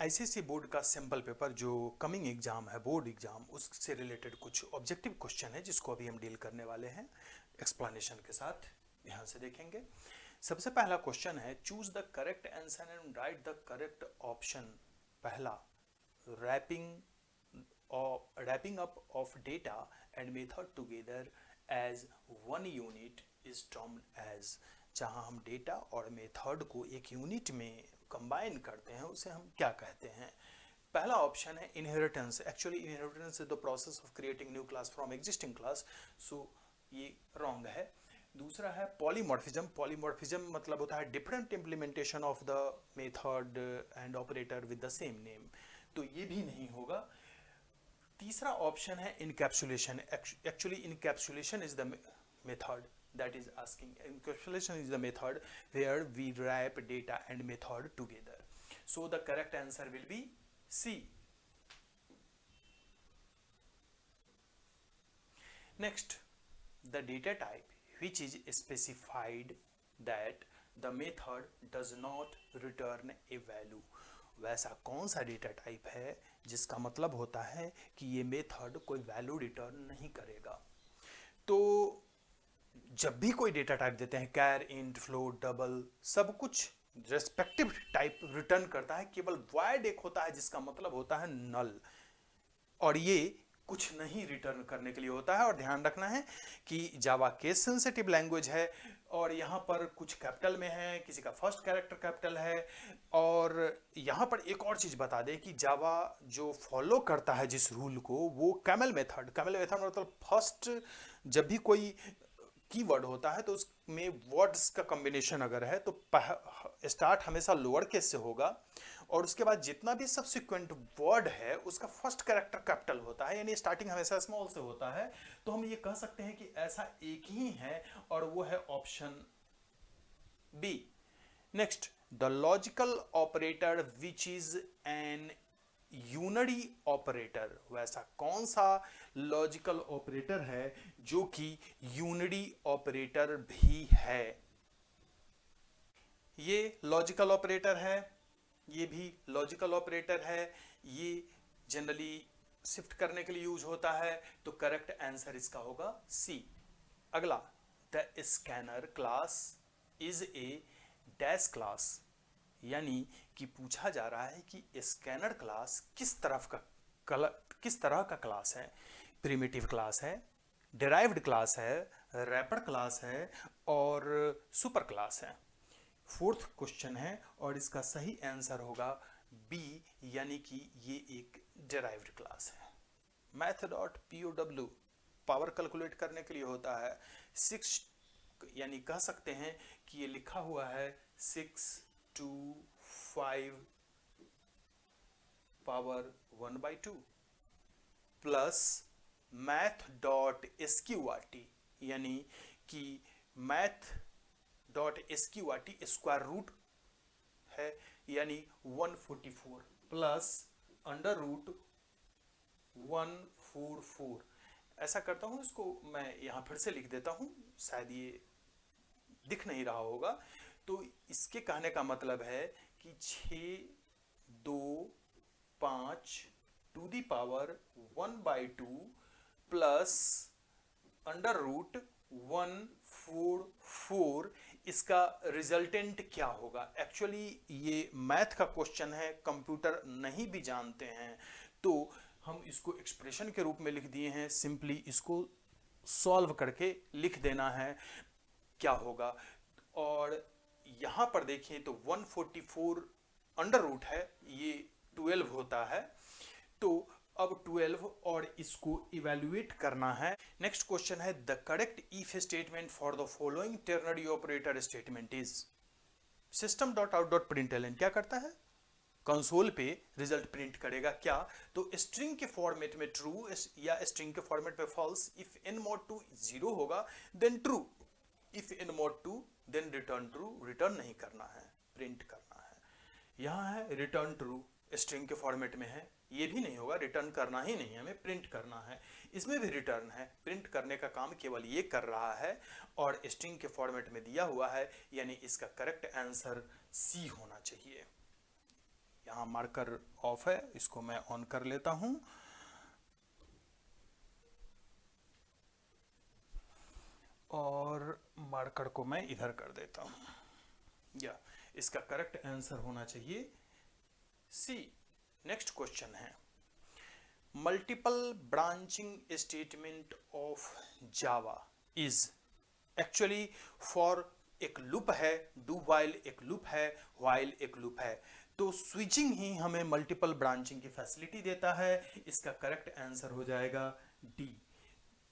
ICSE board का sample paper जो coming exam है, बोर्ड एग्जाम, उससे रिलेटेड कुछ ऑब्जेक्टिव क्वेश्चन है जिसको अभी हम डील करने वाले हैं एक्सप्लेनेशन के साथ। ध्यान से देखेंगे। सबसे पहला क्वेश्चन है, choose the correct answer and write the correct option. पहला, wrapping up of data and method together as one unit is termed as. जहां हम डेटा और मेथड को एक यूनिट में कंबाइन करते हैं उसे हम क्या कहते हैं। पहला ऑप्शन है inheritance. Actually inheritance is the process of creating new class from existing class, so ये रॉन्ग है। दूसरा है पॉलीमॉर्फिज्म। पॉलीमॉर्फिज्म मतलब होता है different implementation of the method and operator with the same name, तो ये भी नहीं होगा। तीसरा ऑप्शन है encapsulation. Actually encapsulation is the method that is asking. Encapsulation is the method where we wrap data and method together. So the correct answer will be C. Next, the data type which is specified that the method does not return a value. वैसा कौन सा data type है जिसका मतलब होता है कि ये मेथड कोई वैल्यू रिटर्न नहीं करेगा। तो जब भी कोई डेटा टाइप देते हैं, कैर, इंट, फ्लोट, डबल, सब कुछ रेस्पेक्टिव टाइप रिटर्न करता है, केवल वॉइड एक होता है जिसका मतलब होता है नल, और ये कुछ नहीं रिटर्न करने के लिए होता है। और ध्यान रखना है कि जावा केस सेंसिटिव लैंग्वेज है और यहाँ पर कुछ कैपिटल में है, किसी का फर्स्ट कैरेक्टर कैपिटल है। और यहाँ पर एक और चीज़ बता दें कि जावा जो फॉलो करता है जिस रूल को, वो कैमल मेथड मतलब फर्स्ट जब भी कोई कीवर्ड होता है तो उसमें वर्ड्स का कॉम्बिनेशन अगर है तो स्टार्ट हमेशा लोअर केस से होगा और उसके बाद जितना भी सब्सिक्वेंट वर्ड है उसका फर्स्ट कैरेक्टर कैपिटल होता है, यानी स्टार्टिंग हमेशा स्मॉल से होता है। तो हम ये कह सकते हैं कि ऐसा एक ही है और वो है option B. Next, the logical operator which is an unary operator. वैसा कौन सा लॉजिकल ऑपरेटर है जो कि यूनरी ऑपरेटर भी है। ये लॉजिकल ऑपरेटर है, ये भी लॉजिकल ऑपरेटर है, ये जनरली शिफ्ट करने के लिए यूज होता है, तो करेक्ट आंसर इसका होगा सी। अगला, the scanner class is a dash class, यानी कि पूछा जा रहा है कि स्कैनर क्लास किस तरह का क्लास है। प्रिमिटिव क्लास है, डिराइव्ड क्लास है, रैपर क्लास है और सुपर क्लास है। फोर्थ क्वेश्चन है और इसका सही आंसर होगा बी, यानी कि ये एक डिराइव्ड क्लास है। math.pow पावर कैलकुलेट करने के लिए होता है 6, यानी कह सकते हैं कि ये लिखा हुआ है 6 to 5 पावर 1/2 प्लस math.sqrt, यानी कि math.sqrt स्क्वायर रूट है, यानी 144 प्लस अंडर रूट 144। ऐसा करता हूं, इसको मैं यहां फिर से लिख देता हूं, शायद ये दिख नहीं रहा होगा। तो इसके कहने का मतलब है कि 6, 2, 5 to the power 1/2 plus under root 144, इसका रिजल्टेंट क्या होगा। एक्चुअली ये मैथ का क्वेश्चन है, कंप्यूटर नहीं भी जानते हैं, तो हम इसको एक्सप्रेशन के रूप में लिख दिए हैं। सिंपली इसको सॉल्व करके लिख देना है क्या होगा। और यहां पर देखिए तो 144 अंडर रूट है, ये 12 होता है, तो अब 12 और इसको इवेल्युएट करना है। नेक्स्ट क्वेश्चन है, the correct if statement for the following ternary operator statement is. system.out.println क्या करता है, कंसोल पे रिजल्ट प्रिंट करेगा क्या, तो स्ट्रिंग के फॉर्मेट में ट्रू या स्ट्रिंग के फॉर्मेट में फॉल्स। इफ n mod 2 0 होगा then true, if n mod 2 then return true. Return नहीं करना है, प्रिंट करना है। यहाँ है रिटर्न ट्रू, स्ट्रिंग के फॉर्मेट में है, ये भी नहीं होगा, रिटर्न करना ही नहीं है, हमें प्रिंट करना है। इसमें भी रिटर्न है, प्रिंट करने का काम केवल ये कर रहा है और स्ट्रिंग के फॉर्मेट में दिया हुआ है, यानी इसका करेक्ट आंसर सी होना चाहिए। यहाँ मार्कर ऑफ है, इसको मैं ऑन कर लेता हूं और मार्कर को मैं इधर कर देता हूं। या इसका करेक्ट आंसर होना चाहिए सी। नेक्स्ट क्वेश्चन है multiple branching statement of Java is actually for एक लूप है, डू वाइल एक लूप है, वाइल एक लूप है, तो स्विचिंग ही हमें मल्टीपल ब्रांचिंग की फैसिलिटी देता है। इसका करेक्ट आंसर हो जाएगा डी।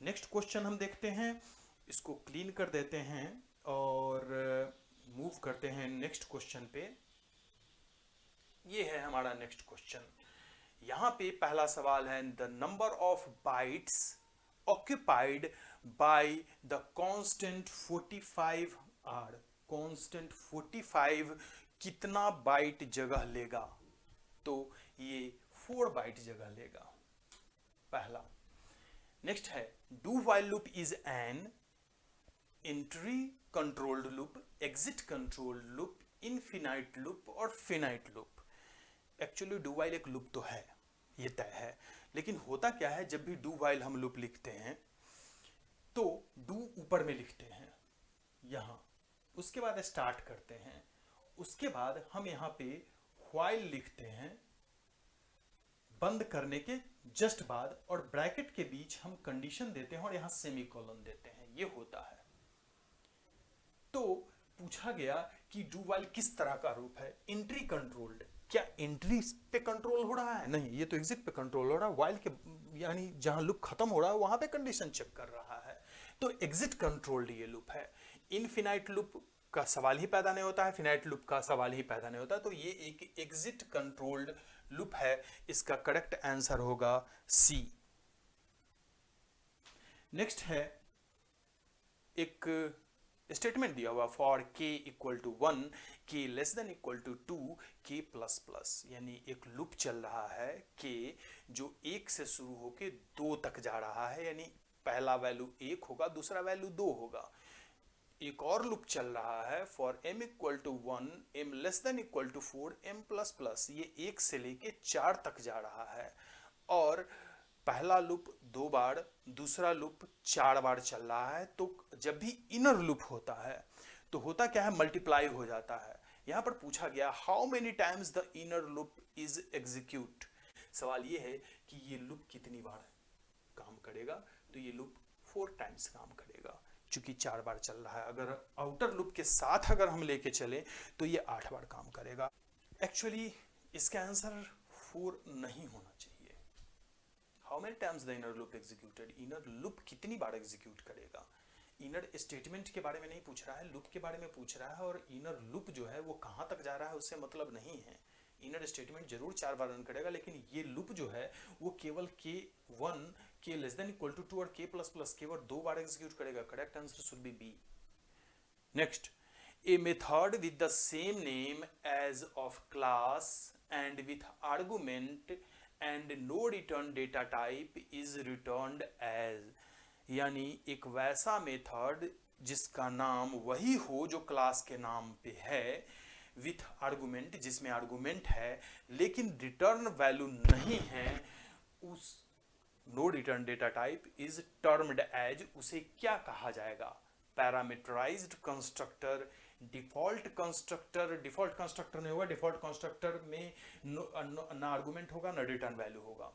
नेक्स्ट क्वेश्चन हम देखते हैं, इसको क्लीन कर देते हैं और मूव करते हैं नेक्स्ट क्वेश्चन पे। ये है हमारा नेक्स्ट क्वेश्चन। यहां पे पहला सवाल है the number of bytes occupied by the constant 45 are. Constant 45 कितना बाइट जगह लेगा? तो ये 4 बाइट जगह लेगा, पहला। नेक्स्ट है do while loop is an entry controlled loop, exit controlled loop, infinite loop और finite loop. Actually do while एक लूप तो है, ये तय है, लेकिन होता क्या है जब भी डू वाइल हम लूप लिखते हैं तो डू ऊपर में लिखते हैं यहां, उसके बाद स्टार्ट करते हैं, उसके बाद हम यहां पे व्हाइल लिखते हैं बंद करने के जस्ट बाद, और ब्रैकेट के बीच हम कंडीशन देते हैं और यहां सेमीकोलन देते हैं, ये होता है। तो पूछा गया कि डू वाइल किस तरह का रूप है? Entry controlled. क्या एंट्री पे कंट्रोल हो रहा है? नहीं, ये तो एग्जिट पे कंट्रोल हो रहा है। वाइल के यानी जहां लूप खत्म हो रहा है वहां पे कंडीशन चेक कर रहा है, तो एग्जिट कंट्रोल्ड ये लूप है। इनफिनाइट लूप का सवाल ही पैदा नहीं होता है, फिनाइट लूप का सवाल ही पैदा नहीं होता, तो ये एक एग्जिट कंट्रोल्ड लूप है। इसका करेक्ट आंसर होगा सी। नेक्स्ट है एक स्टेटमेंट दिया हुआ for k equal to 1, k less than equal to 2, k plus plus, यानी एक लूप चल रहा है k जो 1 से शुरू होके 2 तक जा रहा है, यानी पहला वैल्यू 1 होगा, दूसरा वैल्यू 2 होगा। एक और लूप चल रहा है for m equal to 1, m less than equal to 4, m plus plus, ये 1 से लेके 4 तक जा रहा है, और पहला लूप 2 बार, दूसरा लूप 4 बार चल रहा है। तो जब भी इनर लूप होता है तो होता क्या है, मल्टीप्लाई हो जाता है। यहां पर पूछा गया how many times the inner loop is execute. सवाल ये है कि ये लूप कितनी बार काम करेगा, तो ये लूप 4 टाइम्स काम करेगा, चूंकि 4 बार चल रहा है। अगर आउटर लूप के साथ अगर हम लेके चले तो ये 8 बार काम करेगा। एक्चुअली इसका आंसर 4 नहीं होना चाहिए। How many times the inner loop executed, inner loop कितनी बार एग्जीक्यूट करेगा। इनर स्टेटमेंट के बारे में नहीं पूछ रहा है, लूप के बारे में पूछ रहा है, और इनर लूप जो है वो कहां तक जा रहा है उससे मतलब नहीं है। इनर स्टेटमेंट जरूर 4 बार रन करेगा, लेकिन ये लूप जो है वो केवल k1, k less than equal to 2 और k प्लस प्लस केवल 2 बार एग्जीक्यूट करेगा। Correct answer should be B. Next, a method with the same name as of class and with argument and no return data type is returned as, यानी एक वैसा method जिसका नाम वही हो जो क्लास के नाम पे है, विथ आर्गुमेंट जिसमें आर्गुमेंट है लेकिन रिटर्न वैल्यू नहीं है, उस no return data type is termed as, उसे क्या कहा जाएगा? Parameterized constructor, default constructor. Default constructor नहीं होगा, डिफॉल्ट कंस्ट्रक्टर में ना आर्गुमेंट होगा ना रिटर्न वैल्यू होगा,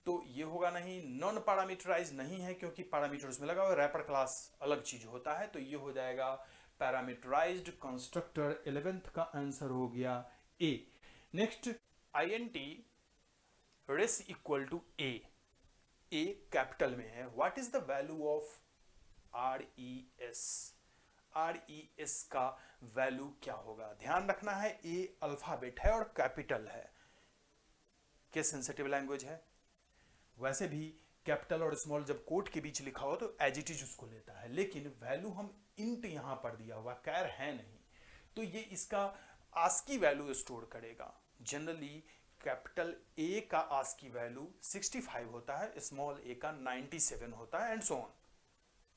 तो ये होगा नहीं। नॉन पैरामीटराइज नहीं है क्योंकि पैरामीटर उसमें लगा हुआ, रैपर क्लास अलग चीज होता है, तो ये हो जाएगा पैरामीटराइज्ड कंस्ट्रक्टर। 11th का आंसर हो गया A. Next, INT res equal to A, A capital में है। What is the value of RES, RES का वैल्यू क्या होगा? ध्यान रखना है ए अल्फाबेट है और कैपिटल है, केस सेंसिटिव लैंग्वेज है। वैसे भी कैपिटल और स्मॉल जब कोट के बीच लिखा हो तो एज इट इज उसको लेता है, लेकिन वैल्यू हम इंट यहां पर दिया हुआ, कैर है नहीं, तो ये इसका आस्की वैल्यू स्टोर करेगा। जनरली कैपिटल ए का आस्की वैल्यू 65 होता है, स्मॉल ए का 97 होता है, एंड सो ऑन,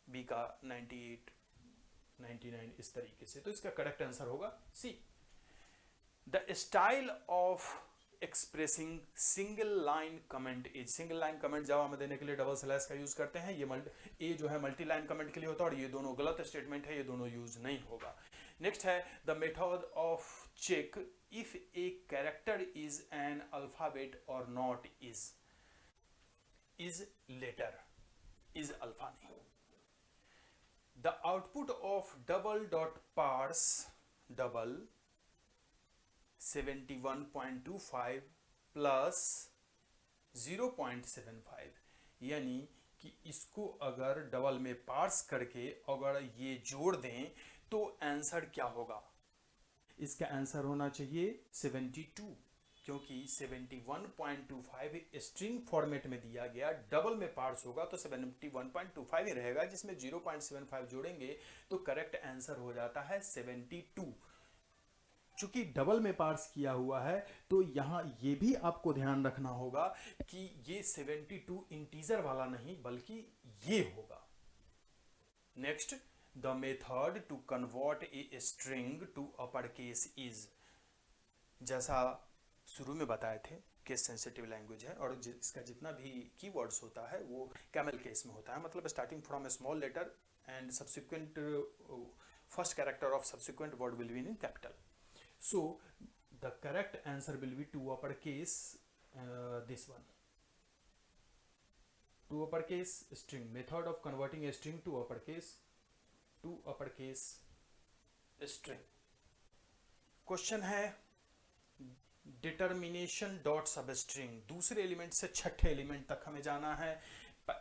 बी का 98, 99, इस तरीके से। तो इसका करेक्ट आंसर होगा C. The style of expressing single line comment is. Single line comment Java में देने के लिए डबल स्लैश का यूज करते हैं। ये जो है मल्टी लाइन कमेंट के लिए होता है, और ये दोनों गलत स्टेटमेंट है, ये दोनों यूज नहीं होगा। नेक्स्ट है the method of check if a character is an alphabet और not is letter, is alpha नहीं। The output of double dot parse double 71.25 plus 0.75, यानी कि इसको अगर डबल में पार्स करके अगर ये जोड़ दें तो आंसर क्या होगा? इसका आंसर होना चाहिए 72, क्योंकि 71.25 स्ट्रिंग फॉर्मेट में दिया गया, डबल में पार्स होगा तो 71.25 ही रहेगा, जिसमें 0.75 जोड़ेंगे तो करेक्ट आंसर हो जाता है 72। चूंकि डबल में पार्स किया हुआ है तो यहां ये भी आपको ध्यान रखना होगा कि ये 72 इंटीजर वाला नहीं बल्कि ये होगा। Next, the method to convert a string to upper case is. जैसा शुरू में बताए थे, केस सेंसिटिव लैंग्वेज है और इसका जितना भी कीवर्ड्स होता है वो कैमल केस में होता है, मतलब starting from a small letter and subsequent first character of subsequent word will be in capital. So the correct answer will be to uppercase this one. To uppercase string, method of converting a string to uppercase string. Question है determination dot सब string, दूसरे element से छठे element तक हमें जाना है।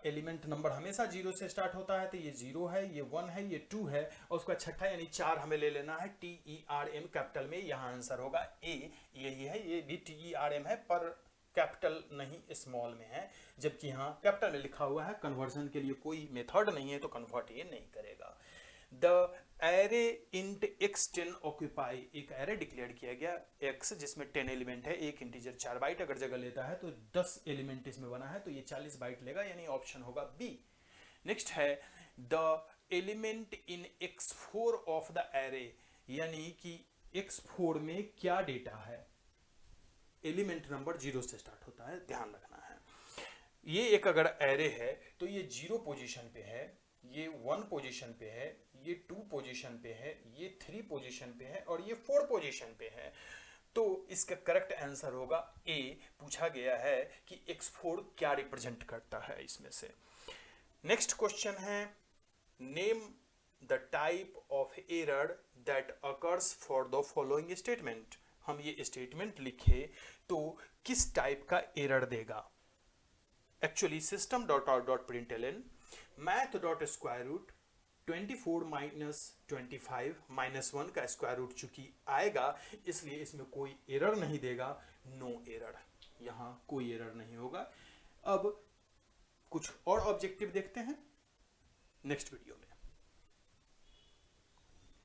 Element number हमेशा 0 से स्टार्ट होता है, तो ये 0 है, ये 1 है, ये 2 है, और उसका छठा यानी 4 हमें ले लेना है। TERM कैपिटल में, यहाँ आंसर होगा A, यही है, ये भी TERM है पर कैपिटल नहीं स्मॉल में है, जबकि यहाँ कैपिटल में लिखा हुआ है। कन्वर्जन के लिए कोई मेथड नहीं है तो कन्वर्ट ये नहीं करेगा। The array int x10 occupy, एक एरे डिक्लेयर किया गया x जिसमें 10 एलिमेंट है, एक इंटीजर 4 बाइट अगर जगह लेता है तो 10 एलिमेंट इसमें बना है तो ये 40 बाइट लेगा, यानी ऑप्शन होगा बी। नेक्स्ट है the element in x4 of the array, यानी कि x4 में क्या डेटा है। एलिमेंट नंबर 0 से स्टार्ट होता है, ध्यान रखना है। ये एक अगर एरे है तो ये 0 पोजीशन पे है, ये 1 पोजीशन पे है, ये 2 पोजीशन पे है, ये 3 पोजीशन पे है और ये 4 पोजीशन पे है, तो इसका करेक्ट आंसर होगा ए। पूछा गया है कि x4 क्या रिप्रेजेंट करता है इसमें से। नेक्स्ट क्वेश्चन है name the type of error that occurs for the following statement. हम ये स्टेटमेंट लिखे तो किस टाइप का एरर देगा। Actually system dot out dot println math dot square root 24 minus 25 minus 1 का स्क्वायर रूट चूंकि आएगा इसलिए इसमें कोई एरर नहीं देगा, नो एरर, यहाँ कोई एरर नहीं होगा। अब कुछ और ऑब्जेक्टिव देखते हैं नेक्स्ट वीडियो में।